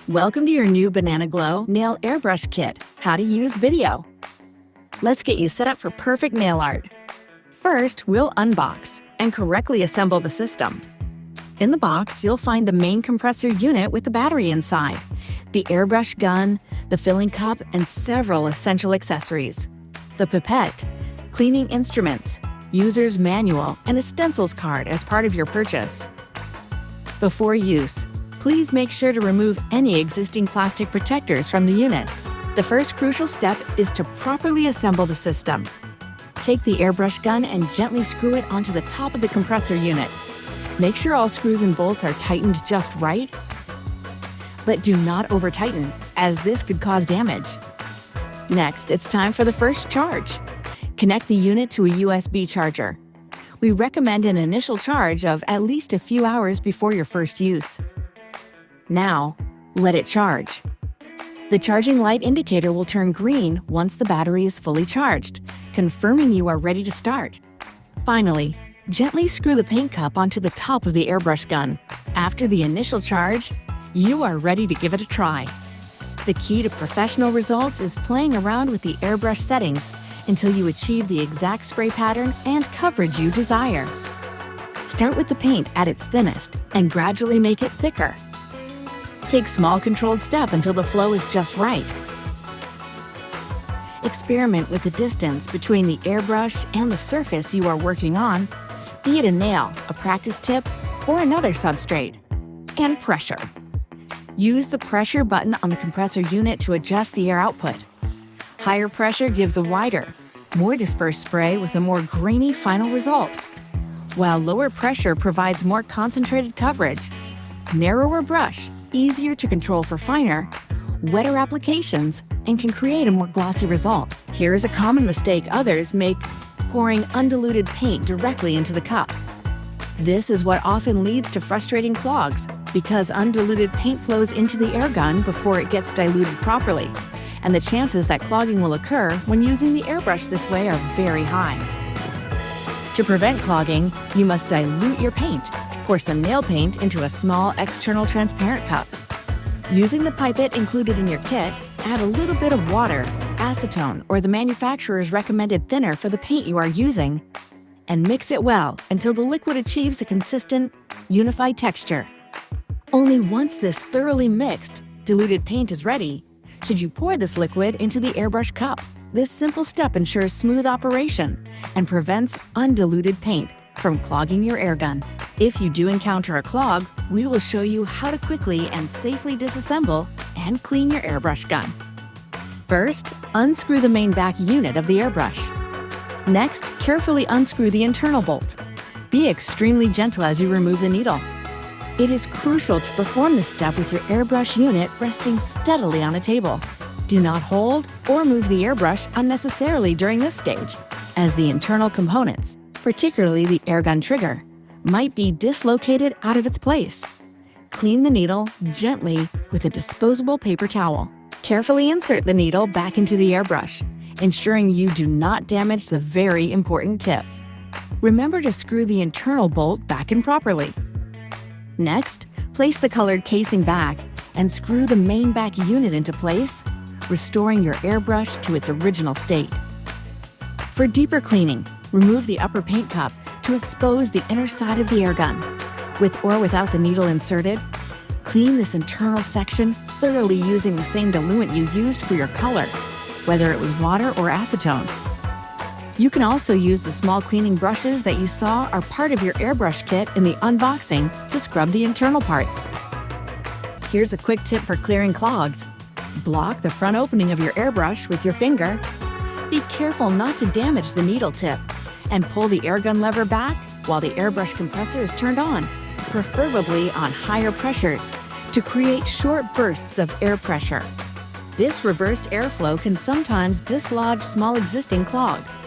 Welcome to your new Banana Glow Nail Airbrush Kit, How to Use Video. Let's get you set up for perfect nail art. First, we'll unbox and correctly assemble the system. In the box, you'll find the main compressor unit with the battery inside, the airbrush gun, the filling cup, and several essential accessories. The pipette, cleaning instruments, user's manual, and a stencils card as part of your purchase. Before use, please make sure to remove any existing plastic protectors from the units. The first crucial step is to properly assemble the system. Take the airbrush gun and gently screw it onto the top of the compressor unit. Make sure all screws and bolts are tightened just right, but do not over-tighten, as this could cause damage. Next, it's time for the first charge. Connect the unit to a USB charger. We recommend an initial charge of at least a few hours before your first use. Now, let it charge. The charging light indicator will turn green once the battery is fully charged, confirming you are ready to start. Finally, gently screw the paint cup onto the top of the airbrush gun. After the initial charge, you are ready to give it a try. The key to professional results is playing around with the airbrush settings until you achieve the exact spray pattern and coverage you desire. Start with the paint at its thinnest and gradually make it thicker. Take small controlled steps until the flow is just right. Experiment with the distance between the airbrush and the surface you are working on, be it a nail, a practice tip, or another substrate. And pressure. Use the pressure button on the compressor unit to adjust the air output. Higher pressure gives a wider, more dispersed spray with a more grainy final result, while lower pressure provides more concentrated coverage. Narrower brush, easier to control for finer, wetter applications, and can create a more glossy result. Here is a common mistake others make: pouring undiluted paint directly into the cup. This is what often leads to frustrating clogs, because undiluted paint flows into the air gun before it gets diluted properly, and the chances that clogging will occur when using the airbrush this way are very high. To prevent clogging, you must dilute your paint. Pour some nail paint into a small external transparent cup. Using the pipette included in your kit, add a little bit of water, acetone, or the manufacturer's recommended thinner for the paint you are using, and mix it well until the liquid achieves a consistent, unified texture. Only once this thoroughly mixed, diluted paint is ready, should you pour this liquid into the airbrush cup. This simple step ensures smooth operation and prevents undiluted paint from clogging your air gun. If you do encounter a clog, we will show you how to quickly and safely disassemble and clean your airbrush gun. First, unscrew the main back unit of the airbrush. Next, carefully unscrew the internal bolt. Be extremely gentle as you remove the needle. It is crucial to perform this step with your airbrush unit resting steadily on a table. Do not hold or move the airbrush unnecessarily during this stage, as the internal components, particularly the airgun trigger, might be dislocated out of its place. Clean the needle gently with a disposable paper towel. Carefully insert the needle back into the airbrush, ensuring you do not damage the very important tip. Remember to screw the internal bolt back in properly. Next, place the colored casing back and screw the main back unit into place, restoring your airbrush to its original state. For deeper cleaning, remove the upper paint cup to expose the inner side of the airgun. With or without the needle inserted, clean this internal section thoroughly using the same diluent you used for your color, whether it was water or acetone. You can also use the small cleaning brushes that you saw are part of your airbrush kit in the unboxing to scrub the internal parts. Here's a quick tip for clearing clogs. Block the front opening of your airbrush with your finger. Be careful not to damage the needle tip, and pull the airgun lever back while the airbrush compressor is turned on, preferably on higher pressures, to create short bursts of air pressure. This reversed airflow can sometimes dislodge small existing clogs,